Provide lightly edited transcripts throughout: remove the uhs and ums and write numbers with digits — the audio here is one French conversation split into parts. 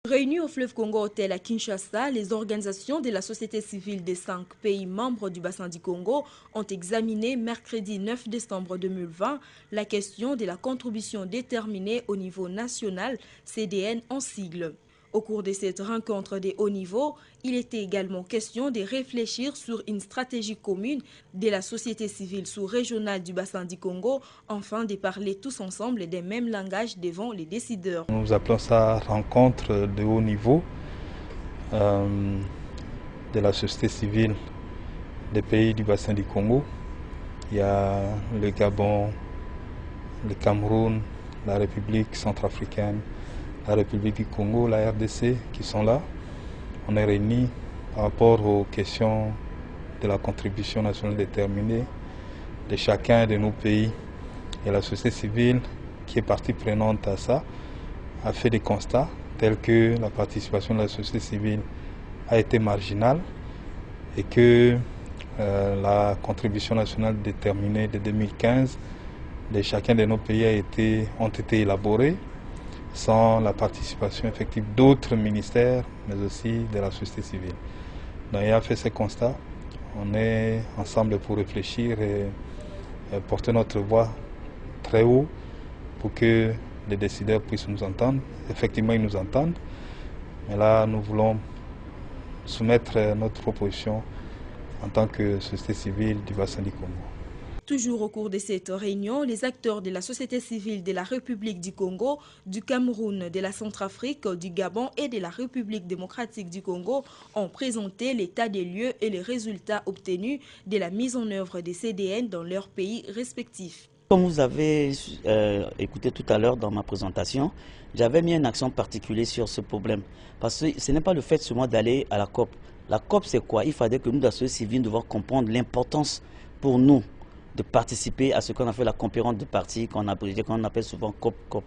Réunis au fleuve Congo Hôtel à Kinshasa, les organisations de la société civile des 5 pays membres du bassin du Congo ont examiné mercredi 9 décembre 2020 la question de la contribution déterminée au niveau national, CDN en sigle. Au cours de cette rencontre de haut niveau, il était également question de réfléchir sur une stratégie commune de la société civile sous-régionale du bassin du Congo, afin de parler tous ensemble des mêmes langages devant les décideurs. Nous appelons ça rencontre de haut niveau de la société civile des pays du bassin du Congo. Il y a le Gabon, le Cameroun, la République centrafricaine, la République du Congo, la RDC qui sont là. On est réunis par rapport aux questions de la contribution nationale déterminée de chacun de nos pays. Et la société civile, qui est partie prenante à ça, a fait des constats tels que la participation de la société civile a été marginale et que la contribution nationale déterminée de 2015 de chacun de nos pays ont été élaborées sans la participation effective d'autres ministères, mais aussi de la société civile. Donc, il a fait ces constats. On est ensemble pour réfléchir et porter notre voix très haut pour que les décideurs puissent nous entendre. Effectivement, ils nous entendent. Mais là, nous voulons soumettre notre proposition en tant que société civile du bassin du Congo. Toujours au cours de cette réunion, les acteurs de la société civile de la République du Congo, du Cameroun, de la Centrafrique, du Gabon et de la République démocratique du Congo ont présenté l'état des lieux et les résultats obtenus de la mise en œuvre des CDN dans leurs pays respectifs. Comme vous avez écouté tout à l'heure dans ma présentation, j'avais mis un accent particulier sur ce problème. Parce que ce n'est pas le fait seulement d'aller à la COP. La COP, c'est quoi? Il fallait que nous, la société civile, devons comprendre l'importance pour nous de participer à ce qu'on appelle la conférence de parties, qu'on appelle souvent COP.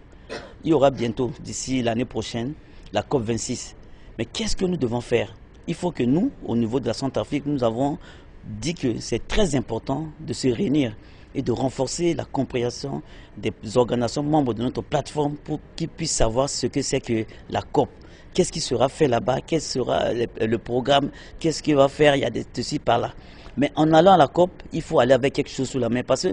Il y aura bientôt, d'ici l'année prochaine, la COP 26. Mais qu'est-ce que nous devons faire? Il faut que nous, au niveau de la Centrafrique, nous avons dit que c'est très important de se réunir et de renforcer la compréhension des organisations membres de notre plateforme pour qu'ils puissent savoir ce que c'est que la COP. Qu'est-ce qui sera fait là-bas? Quel sera le programme? Qu'est-ce qu'il va faire? Il y a des ceci par là. Mais en allant à la COP, il faut aller avec quelque chose sous la main parce que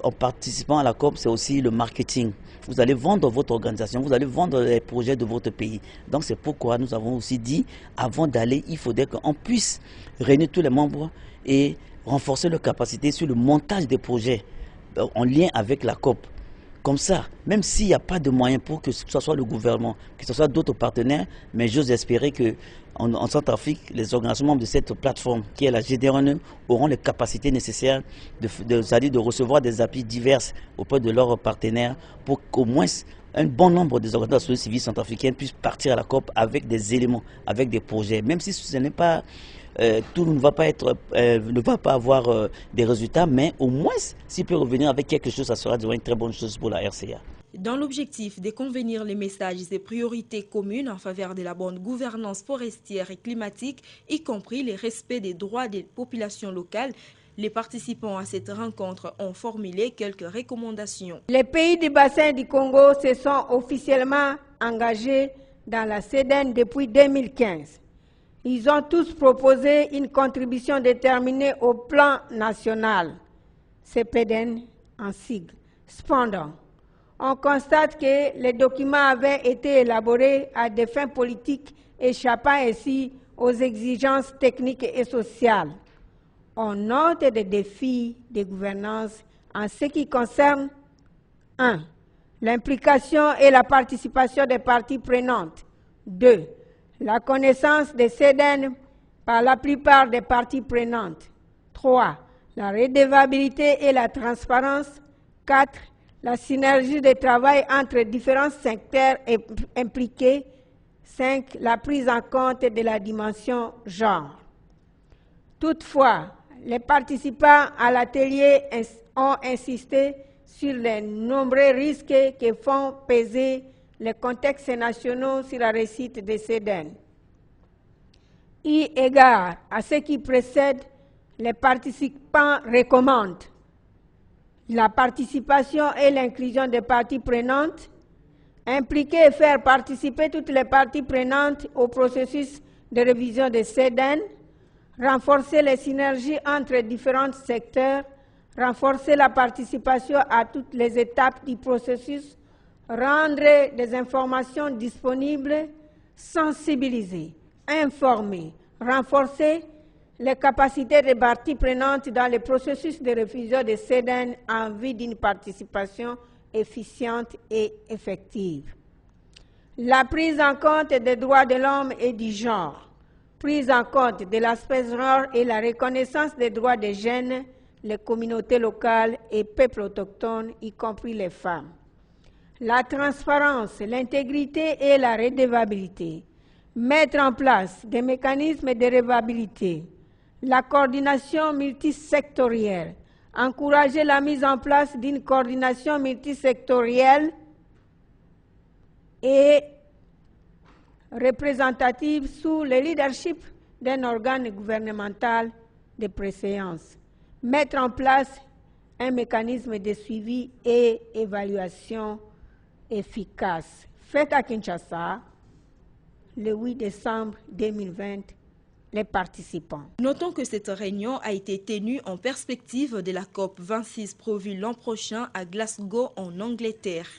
en participant à la COP, c'est aussi le marketing. Vous allez vendre votre organisation, vous allez vendre les projets de votre pays. Donc c'est pourquoi nous avons aussi dit, avant d'aller, il faudrait qu'on puisse réunir tous les membres et renforcer leur capacité sur le montage des projets en lien avec la COP. Comme ça, même s'il n'y a pas de moyens pour que ce soit le gouvernement, que ce soit d'autres partenaires, mais j'ose espérer qu'en Centrafrique, les organisations membres de cette plateforme, qui est la GDRNE, auront les capacités nécessaires de recevoir des appuis divers auprès de leurs partenaires pour qu'au moins un bon nombre des organisations civiles centrafricaines puissent partir à la COP avec des éléments, avec des projets, même si ce n'est pas... tout ne va pas avoir des résultats, mais au moins, s'il peut revenir avec quelque chose, ça sera une très bonne chose pour la RCA. Dans l'objectif de convenir les messages et priorités communes en faveur de la bonne gouvernance forestière et climatique, y compris le respect des droits des populations locales, les participants à cette rencontre ont formulé quelques recommandations. Les pays du bassin du Congo se sont officiellement engagés dans la CDN depuis 2015. Ils ont tous proposé une contribution déterminée au plan national, CPDN en sigle. Cependant, on constate que les documents avaient été élaborés à des fins politiques, échappant ainsi aux exigences techniques et sociales. On note des défis de gouvernance en ce qui concerne 1. L'implication et la participation des parties prenantes. 2. La connaissance des CDN par la plupart des parties prenantes. 3. La redevabilité et la transparence. 4. La synergie de travail entre différents secteurs impliqués. 5. La prise en compte de la dimension genre. Toutefois, les participants à l'atelier ont insisté sur les nombreux risques que font peser les contextes nationaux sur la réussite des CDN. Eu égard à ce qui précède, les participants recommandent la participation et l'inclusion des parties prenantes, Impliquer et faire participer toutes les parties prenantes au processus de révision des CEDEN, renforcer les synergies entre différents secteurs, renforcer la participation à toutes les étapes du processus, rendre des informations disponibles, sensibiliser, informer, renforcer les capacités des parties prenantes dans le processus de révision des CEDEN en vue d'une participation efficiente et effective. La prise en compte des droits de l'homme et du genre, prise en compte de l'aspect genre et la reconnaissance des droits des jeunes, les communautés locales et peuples autochtones, y compris les femmes. La transparence, l'intégrité et la redevabilité. Mettre en place des mécanismes de redevabilité. La coordination multisectorielle. Encourager la mise en place d'une coordination multisectorielle et représentative sous le leadership d'un organe gouvernemental de préséance. Mettre en place un mécanisme de suivi et évaluation efficace. Fait à Kinshasa, le 8 décembre 2020, les participants. Notons que cette réunion a été tenue en perspective de la COP 26 prévue l'an prochain à Glasgow en Angleterre.